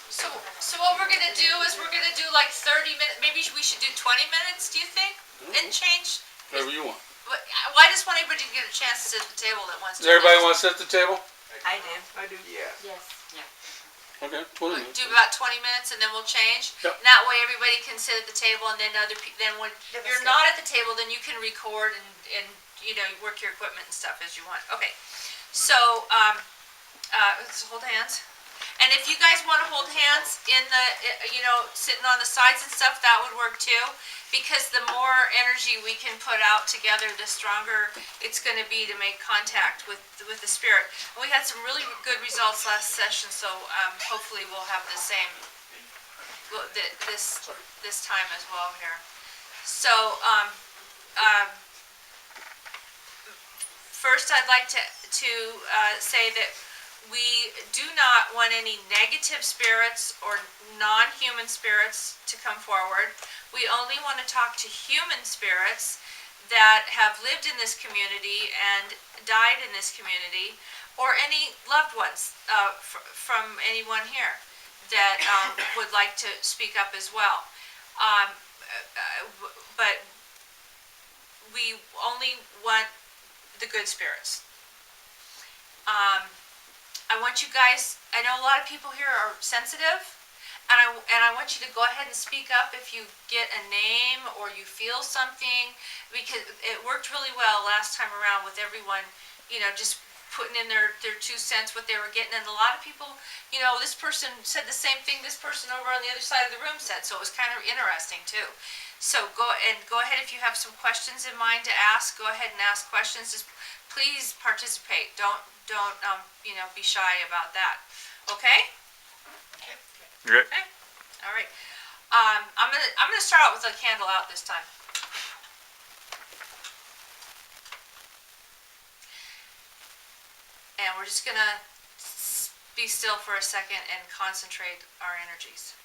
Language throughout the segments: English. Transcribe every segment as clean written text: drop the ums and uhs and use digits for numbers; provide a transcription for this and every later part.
So what we're gonna do is we're gonna do like 30 minutes, maybe we should do 20 minutes, do you think? And change? Whatever you want. Well, I just want everybody to get a chance to sit at the table that wants to. Does everybody want to sit at the table? I do. Yeah. Yes. Okay, 20 We'll minutes. do about 20 minutes and then we'll change. Yep. And that way everybody can sit at the table, and then then when you're not at the table, then you can record and you know, work your equipment and stuff as you want. Okay. So let's hold hands. And if you guys want to hold hands in the, you know, sitting on the sides and stuff, that would work too. Because the more energy we can put out together, the stronger it's going to be to make contact with the spirit. And we had some really good results last session, so hopefully we'll have the same this time as well here. So first, I'd like to say that we do not want any negative spirits or non-human spirits to come forward. We only want to talk to human spirits that have lived in this community and died in this community, or any loved ones from anyone here that would like to speak up as well. But we only want the good spirits. I want you guys, I know a lot of people here are sensitive, and I want you to go ahead and speak up if you get a name or you feel something, because it worked really well last time around with everyone, you know, just putting in their 2 cents what they were getting. And a lot of people, you know, this person said the same thing this person over on the other side of the room said, so it was kind of interesting too. So go ahead, if you have some questions in mind to ask, go ahead and ask questions. Just please participate. Don't you know, be shy about that. Okay? Okay. Okay. All right. I'm gonna start out with a candle out this time. And we're just gonna be still for a second and concentrate our energies.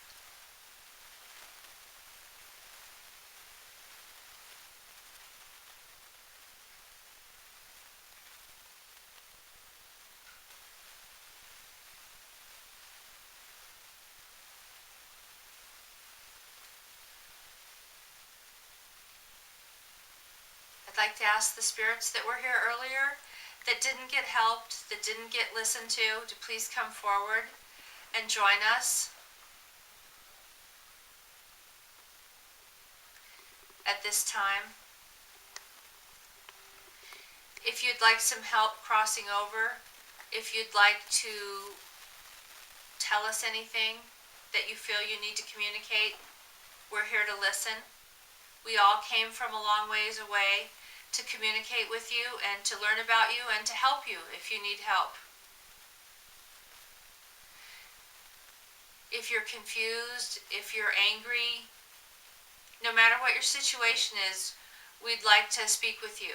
I'd like to ask the spirits that were here earlier that didn't get helped, that didn't get listened to please come forward and join us at this time. If you'd like some help crossing over, if you'd like to tell us anything that you feel you need to communicate, we're here to listen. We all came from a long ways away to communicate with you and to learn about you and to help you if you need help. If you're confused, if you're angry, no matter what your situation is, we'd like to speak with you.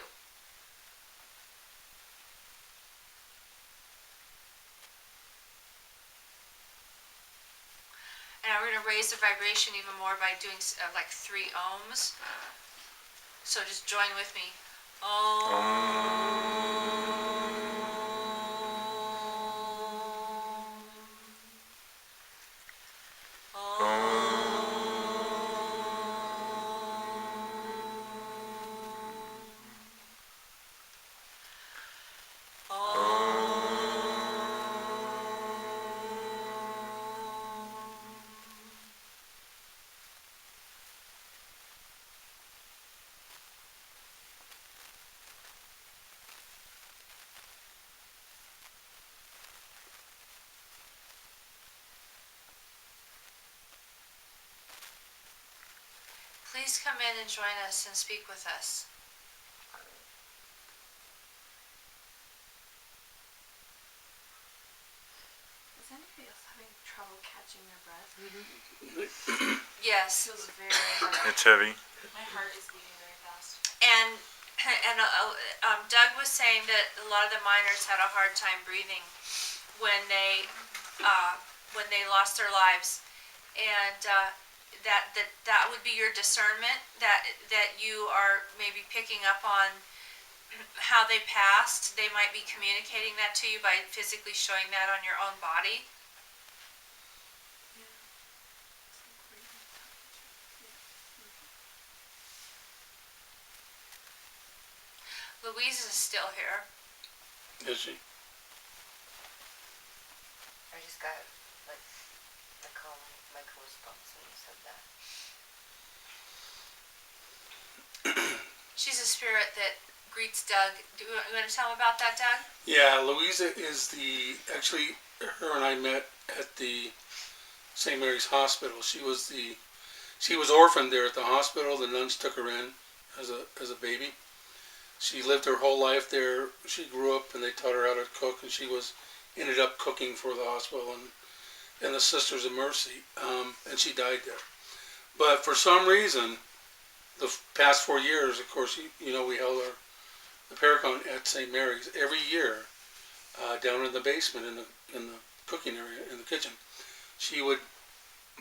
And we're going to raise the vibration even more by doing like 3 ohms. So just join with me. Please come in and join us and speak with us. Is anybody else having trouble catching their breath? Yes. It feels very hard. It's heavy. My heart is beating very fast. And Doug was saying that a lot of the miners had a hard time breathing when they lost their lives, and that would be your discernment, that you are maybe picking up on how they passed. They might be communicating that to you by physically showing that on your own body. Yeah. Louise is still here. Is she? I just got, like, a call, my co-response when you said that. She's a spirit that greets Doug. Do you want to tell him about that, Doug? Yeah, Louisa is actually, her and I met at the St. Mary's Hospital. She was orphaned there at the hospital. The nuns took her in as a baby. She lived her whole life there. She grew up and they taught her how to cook, and she ended up cooking for the hospital and the Sisters of Mercy, and she died there. But for some reason, the past 4 years, of course, we held the Paracon at St. Mary's every year, down in the basement in the cooking area in the kitchen. She would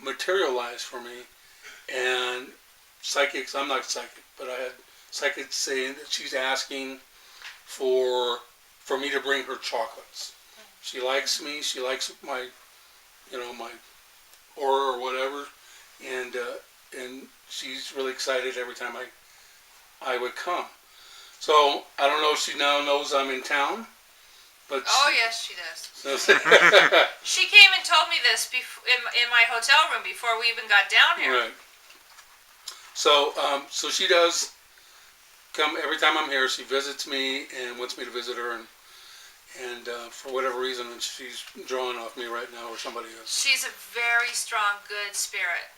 materialize for me, and psychics. I'm not psychic, but I had psychics saying that she's asking for me to bring her chocolates. She likes me. She likes my aura or whatever, and she's really excited every time I would come. So I don't know if she now knows I'm in town, but Oh, yes, she does. She came and told me this in my hotel room before we even got down here. Right. So so she does come every time I'm here. She visits me and wants me to visit her, and for whatever reason, she's drawing off me right now, or somebody is. She's a very strong, good spirit.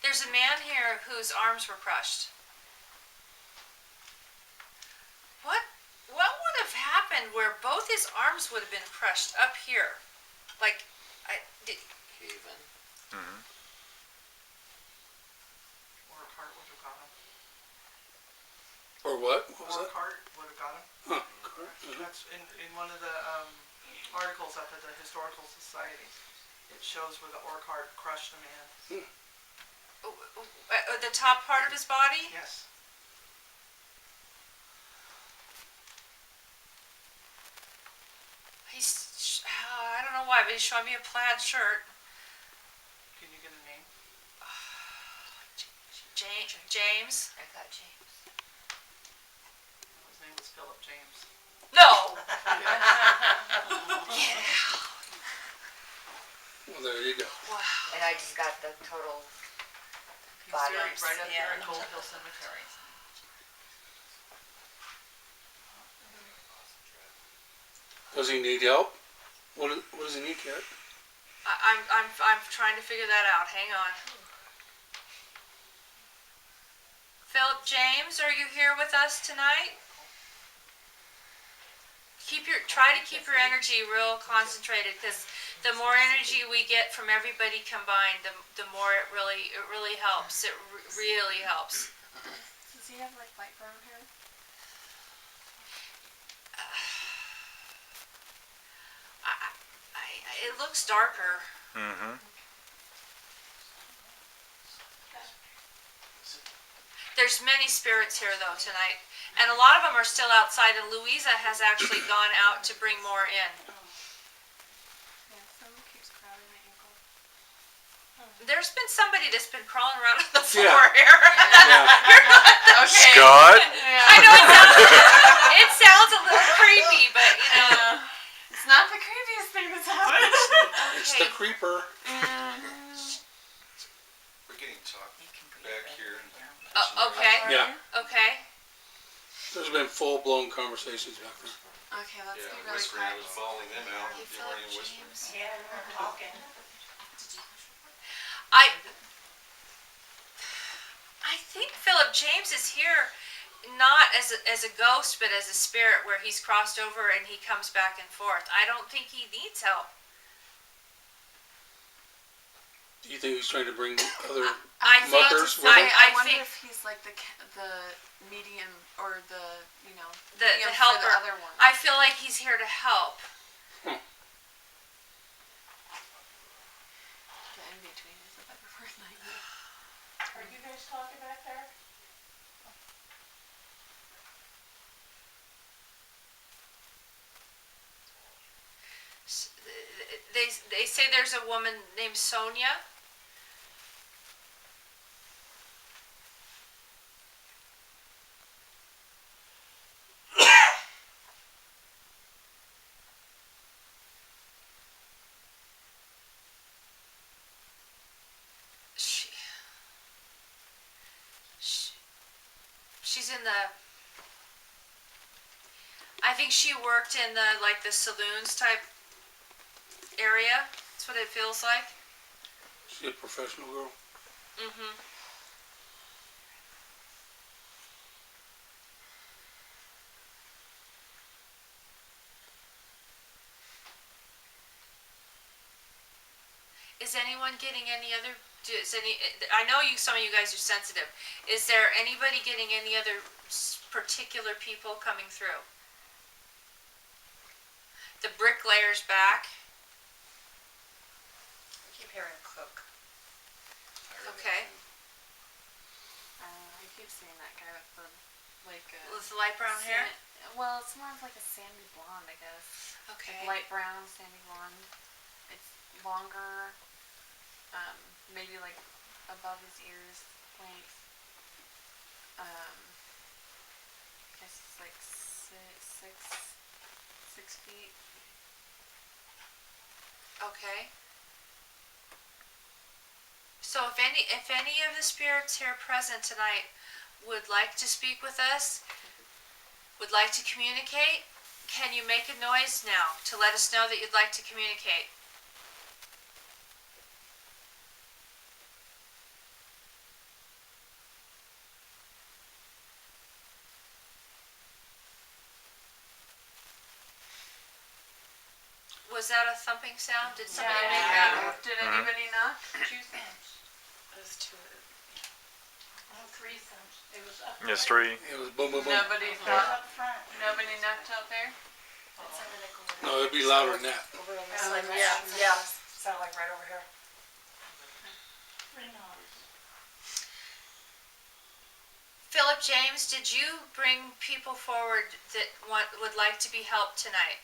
There's a man here whose arms were crushed. What would have happened where both his arms would have been crushed up here? Like, Even. Mm-hmm. Or a cart would have got him. Or what? What was Or a that? cart would have got him. Huh. Mhm. That's in one of the articles up at the Historical Society. It shows where the ore cart crushed a man. the top part of his body? Yes. I don't know why, but he's showing me a plaid shirt. Can you get a name? James? I got James. His name was Philip James. No! Well, there you go. Wow. And I just got the total He's body. buried right up there Yeah. at Gold Hill Cemetery. Does he need help? What does he need, Kat? I'm trying to figure that out. Hang on. Philip James, are you here with us tonight? Try to keep your energy real concentrated, because the more energy we get from everybody combined, the more it really helps. It really helps. Does he have like light brown hair? It looks darker. Mm-hmm. There's many spirits here though tonight, and a lot of them are still outside, and Louisa has actually gone out to bring more in. Yeah, someone keeps grabbing my ankle. There's been somebody that's been crawling around on the floor Yeah. here. Yeah. Okay. Scott? I know it sounds a little creepy, but you know. It's not the creepiest thing that's happened. It's the creeper. We're getting talked back here. Okay. Yeah. Okay. There's been full-blown conversations back there. Okay, let's Yeah, be really whispering, I quiet. was bawling them out. Hey, They weren't even Philip whispering. James. Yeah, we're talking. I think Philip James is here not as a ghost, but as a spirit, where he's crossed over and he comes back and forth. I don't think he needs help. Do you think he's trying to bring other I think muckers with him? I I wonder think if he's like the medium or the the medium for helper. the other one. I feel like he's here to help. The in between is a better word. Are you guys talking back there? They say there's a woman named Sonia. she's in the, I think she worked in the, like, the saloons type area. That's what it feels like. She a professional girl. Mm-hmm. Is anyone getting any other, I know some of you guys are sensitive. Is there anybody getting any other particular people coming through? The bricklayer's back. I keep hearing cook. Okay. I keep seeing that guy with the, like, With the light brown hair? well, it's more of like a sandy blonde, I guess. Okay. Light brown, sandy blonde. It's longer, maybe like above his ears length. I guess it's like 6 feet. Okay. So if any of the spirits here present tonight would like to speak with us, would like to communicate, can you make a noise now to let us know that you'd like to communicate? Was that a thumping sound? Did somebody make that? Did anybody knock? 2 thumps. There's two. No, 3 thumps. It was up. Yes, 3. It was boom, boom, boom. Nobody It was thought. up front. Nobody knocked out there. No, it'd be louder than that. Over on this side. Yeah. Sounded like right over here. 3 noise. Philip James, did you bring people forward that would like to be helped tonight?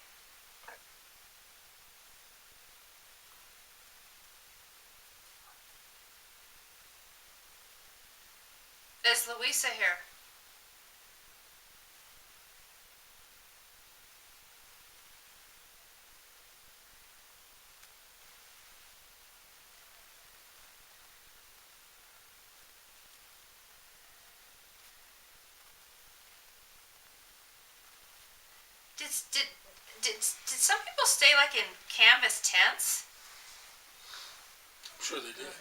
Is Louisa here? Did some people stay like in canvas tents? I'm sure they did.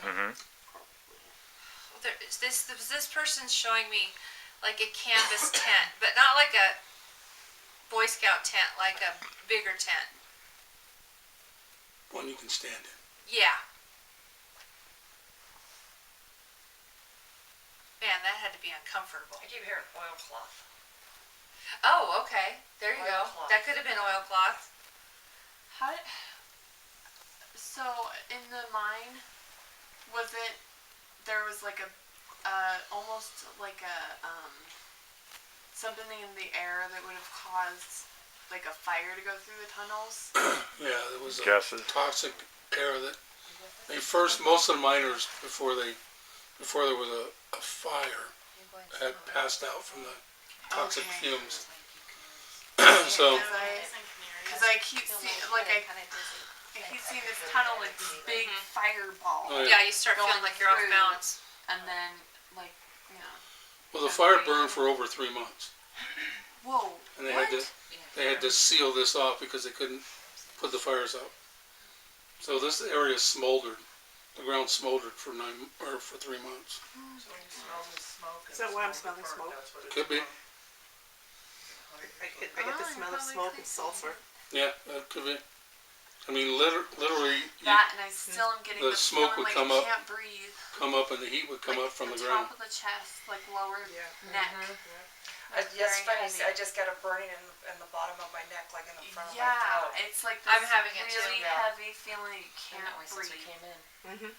This person's showing me like a canvas tent, but not like a Boy Scout tent, like a bigger tent. One you can stand in. Yeah. Man, that had to be uncomfortable. I keep hearing oilcloth. Oh, okay. There you go. Oilcloth. That could have been oilcloth. How did, so in the mine, was it, there was like a, almost like a, something in the air that would have caused like a fire to go through the tunnels? Yeah, there was a Gases. toxic air that most of the miners before there was a fire had passed out from the toxic Okay. fumes. So Cause I keep seeing, like I keep seeing this tunnel like this big fireball, Oh, Yeah, you start Going feeling like you're off through. balance. and then like, you know, well, the fire burned for over 3 months, whoa, and they what? had to seal this off because they couldn't put the fires out. So this area smoldered. The ground smoldered for 3 months. So when you smell this smoke. Is that why I'm smelling burnt, smoke? that's what it's Could be. from. I get the smell of smoke and sulfur. Yeah, that could be. I mean, literally, you That, and I still am getting The the smoke feeling would like come I up. can't breathe. come up and the heat would come Like up from the top ground. of the chest, like lower Yeah. neck. Yes, Very funny. heavy. I just got a burning in the bottom of my neck, like in the front of my Yeah, throat. it's like this I'm having it too, really yeah. heavy feeling you can't breathe. in. Mm-hmm.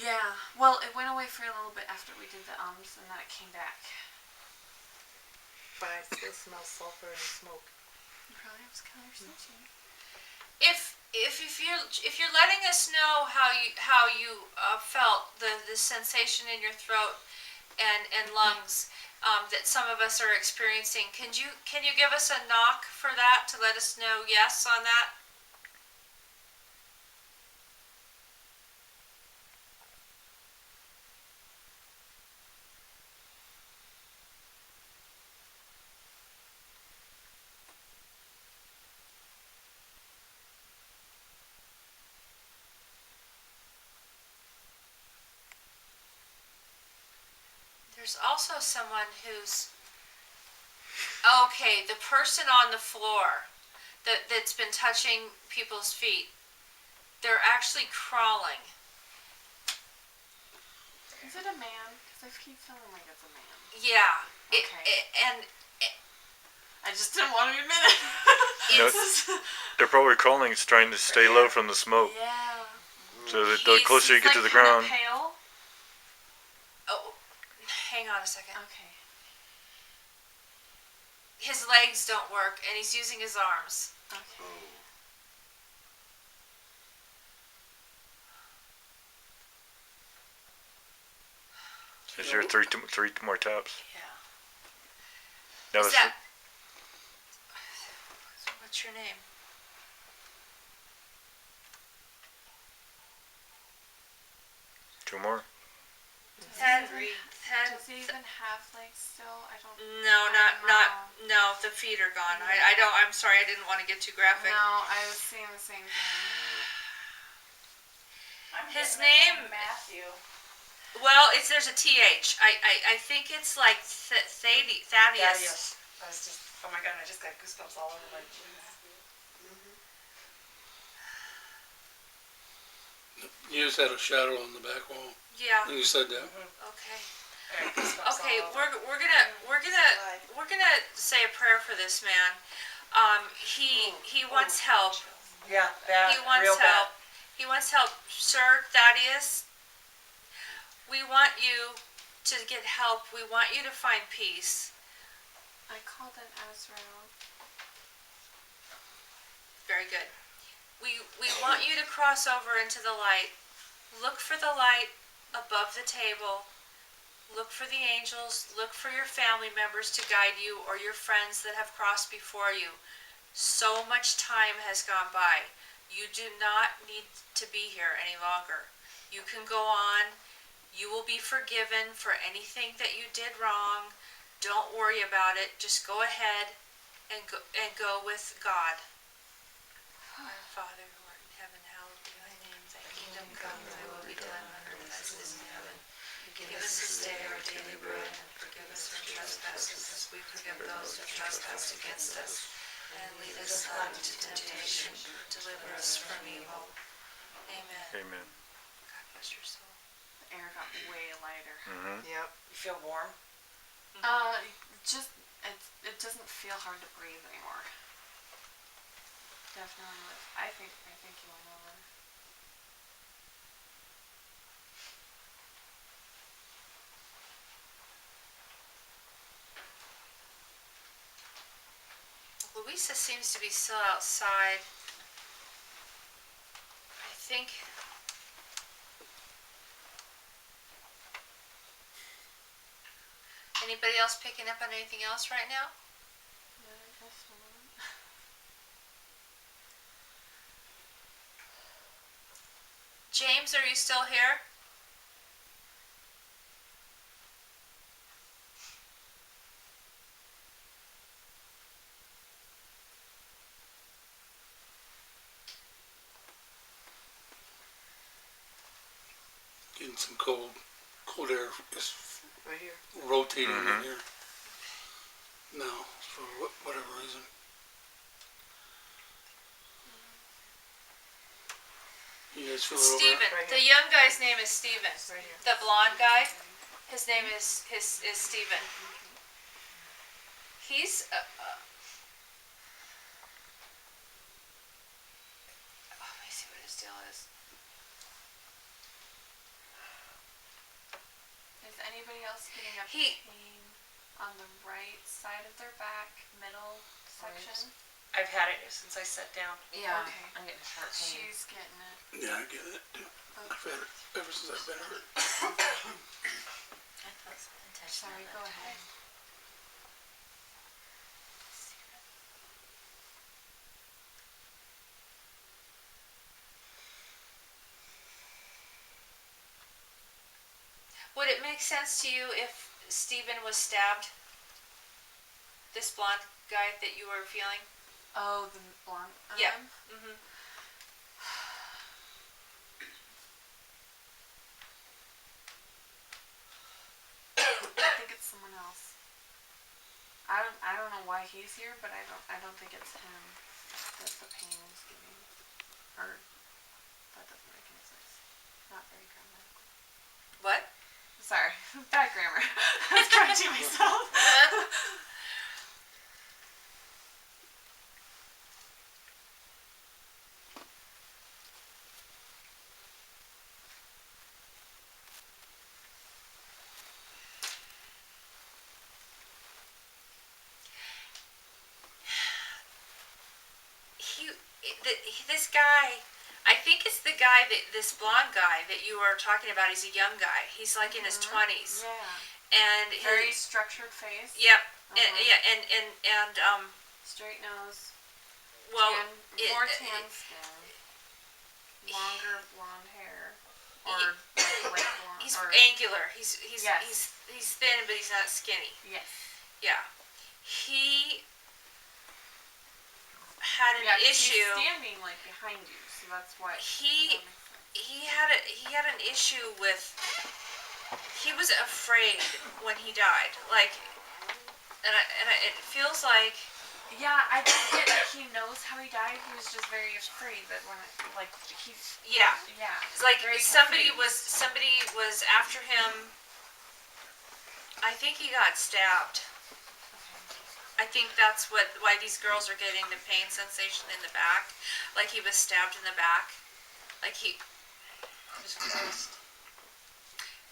Yeah, well, it went away for a little bit after we did the ums, and then it came back. But I still smell sulfur and smoke. You probably have to conversation. If you're letting us know how you felt the sensation in your throat and lungs that some of us are experiencing, can you give us a knock for that to let us know yes on that? There's also someone who's, okay, the person on the floor that's been touching people's feet, they're actually crawling. Is it a man? Because I keep feeling like it's a man. Yeah. Okay. I just didn't want to admit it. No, It's, they're probably crawling, it's trying to stay low from the smoke. Yeah. So the closer you get to the ground. Pale. oh, hang on a second. Okay. His legs don't work, and he's using his arms. Okay. Is there three more taps? Yeah. That Is was that? What's your name? two more. Ted. Does he even have legs still? I don't. No, I don't know. no. The feet are gone. I don't. I'm sorry. I didn't want to get too graphic. No, I was seeing the same thing. His name. Matthew. Well, there's a TH. I think it's like Thaddeus. Thaddeus. I was just, oh my god, I just got goosebumps all over my cheeks. You just had a shadow on the back wall, Yeah. and you said that. Okay. I got goosebumps Okay. all over. We're gonna say a prayer for this man. He wants help. Yeah, bad, He wants real help. bad. He wants help. Sir Thaddeus, we want you to get help. We want you to find peace. I called in Azrael. Very good. We want you to cross over into the light. Look for the light above the table. Look for the angels. Look for your family members to guide you, or your friends that have crossed before you. So much time has gone by. You do not need to be here any longer. You can go on. You will be forgiven for anything that you did wrong. Don't worry about it. Just go ahead and go with God. Our Father who art in heaven, hallowed be thy name. Thy kingdom come, thy will be done on earth as it is in heaven. Give us this day our daily bread, and forgive us our trespasses as we forgive those who trespass against us. And lead us not into temptation, but deliver us from evil. Amen. Amen. God bless your soul. The air got way lighter. Mm-hmm. Yep. You feel warm? Just it doesn't feel hard to breathe anymore. Definitely I think you will know that. Louisa seems to be still outside. I think. Anybody else picking up on anything else right now? Yeah, I guess not. James, are you still here? Getting some cold air is Right here. rotating in here. Now, for whatever reason. You guys feel it over Steven. Right The here. young guy's name is Steven. Right here. The blonde guy, his name is Steven. He's let me see what his deal is. Is anybody else getting a He- pain on the right side of their back, middle section? I've had it since I sat down. Yeah. Okay. I'm getting heart pain. She's getting it. Yeah, I get it too. I've had it ever since I've been hurt. I felt something touch Sorry, my go lip. ahead. Would it make sense to you if Steven was stabbed? This blonde guy that you were feeling? Oh, the blonde. Yeah. Mm-hmm. I think someone else. I don't know why he's here, but I don't think it's him that the pain is giving. Or that doesn't make any sense. Not very grammatical. What? Sorry, bad grammar. I was correcting myself. This guy, I think it's the guy this blonde guy that you were talking about. He's a young guy. He's like in his 20s, Yeah. and Very structured face. yep, Uh-huh. and Straight nose. well, More tan skin. Longer blonde hair. Or like light blonde. he's or, angular. He's Yes. he's thin, but he's not skinny. Yes. Yeah, he had an Yeah, 'cause issue. he's standing like behind you, so that's why. He that makes sense. he had an issue with. He was afraid when he died, like, and it feels like. Yeah, I didn't get that he knows how he died. He was just very afraid that when he's Yeah, yeah. it's like very somebody confused. was after him. I think he got stabbed. I think that's why these girls are getting the pain sensation in the back, like he was stabbed in the back, like he was close.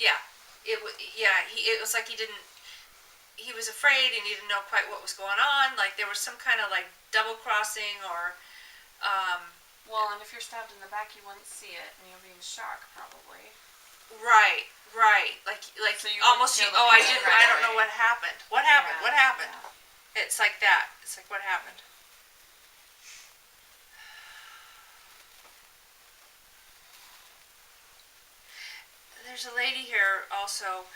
Yeah, it was like he was afraid and he didn't know quite what was going on. Like there was some kind of like double crossing or. Well, and if you're stabbed in the back, you wouldn't see it, and you'll be in shock probably. Right. Like So you almost. wouldn't feel Oh, the I pain didn't. right I don't know away. what happened. What happened? Yeah, What happened? yeah. It's like that. It's like what happened. There's a lady here also.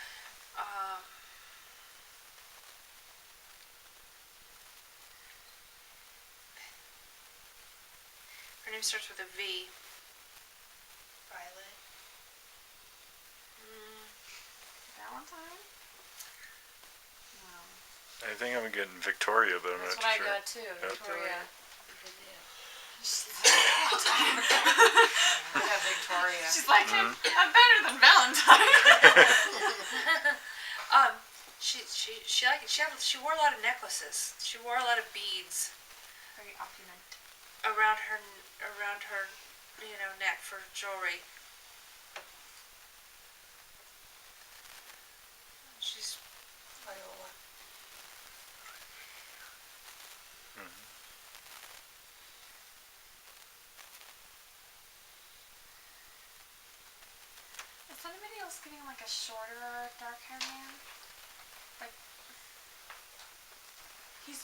Her name starts with a V. Violet. Valentine? No. I think I'm getting Victoria, but I'm That's not what I sure. got too, Yep. Victoria. I have Victoria. She's like, I'm better than Valentine. She wore a lot of necklaces. She wore a lot of beads Very opulent. around her neck for jewelry. She's Viola. Is anybody else getting like a shorter, dark haired man? Like, he's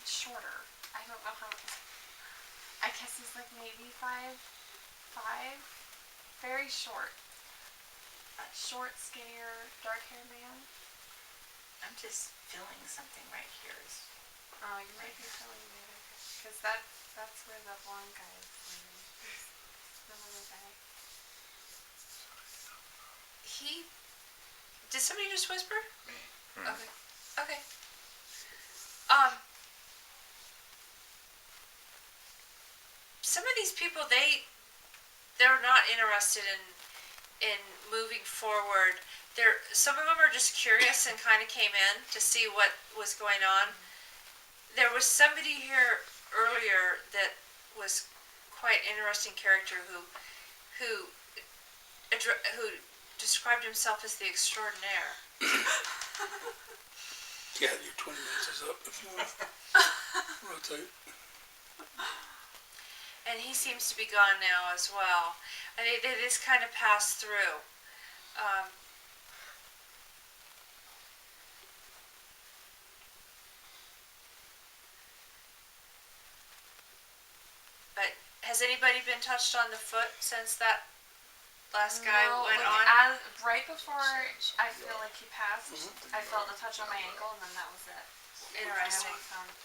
shorter. I don't know how. I guess he's like maybe 5'5", very short. A short, skinnier, dark haired man. I'm just feeling something right here. Oh, you might be feeling it, because that's where the blonde guy is leaning. He's the little guy. Did somebody just whisper? Hmm. Okay. Some of these people, they're not interested in moving forward. Some of them are just curious and kind of came in to see what was going on. There was somebody here earlier that was quite interesting character who described himself as the extraordinaire. Yeah, your 20 minutes is up if you want to rotate. And he seems to be gone now as well. And they just kind of passed through. But has anybody been touched on the foot since that last guy No, went like, on? right before I feel like he passed, I felt a touch on my ankle, and then that was it. Interesting.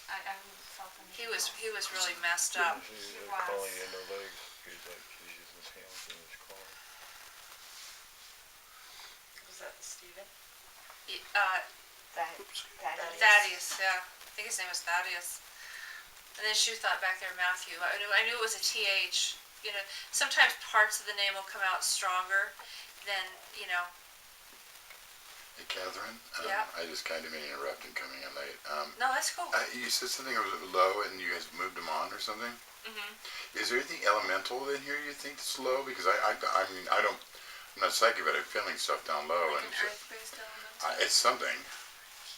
I haven't felt anything else. He was really messed up. She's was. calling in her legs. He's using his hands in his claw. Was that Steven? Thaddeus, yeah. I think his name was Thaddeus. And then she thought back there Matthew. I knew it was a TH. You know, sometimes parts of the name will come out stronger than, you know. Hey, Catherine. Yeah. I just kind of mean to interrupt and coming in late. No, that's cool. You said something was low and you guys moved them on or something? Mm-hmm. Is there anything elemental in here you think that's low? Because I mean, I'm not psychic, but I'm feeling stuff down low. Like And an earth-based element. it's something.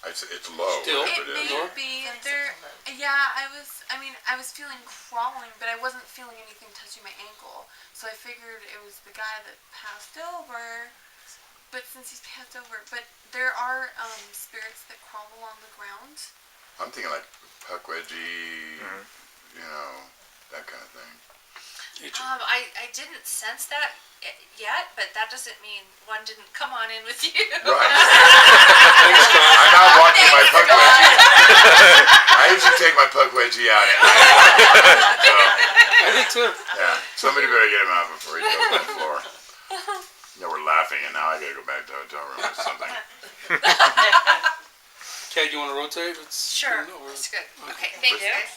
It's low, Still? whatever It it is. may be there. Yeah, I was feeling crawling, but I wasn't feeling anything touching my ankle. So I figured it was the guy that passed over. But since he's passed over, but there are spirits that crawl along the ground. I'm thinking like Puckwedgie, you know, that kind of thing. I didn't sense that yet, but that doesn't mean one didn't come on in with you. Right. I'm not walking my Puckwedgie. I usually take my Puckwedgie out at night. So, I think too. yeah, somebody better get him out before he goes on the floor. You know, we're laughing, and now I gotta go back to the hotel room or something. Kat, you want to rotate? Sure, that's good. Okay, thanks guys.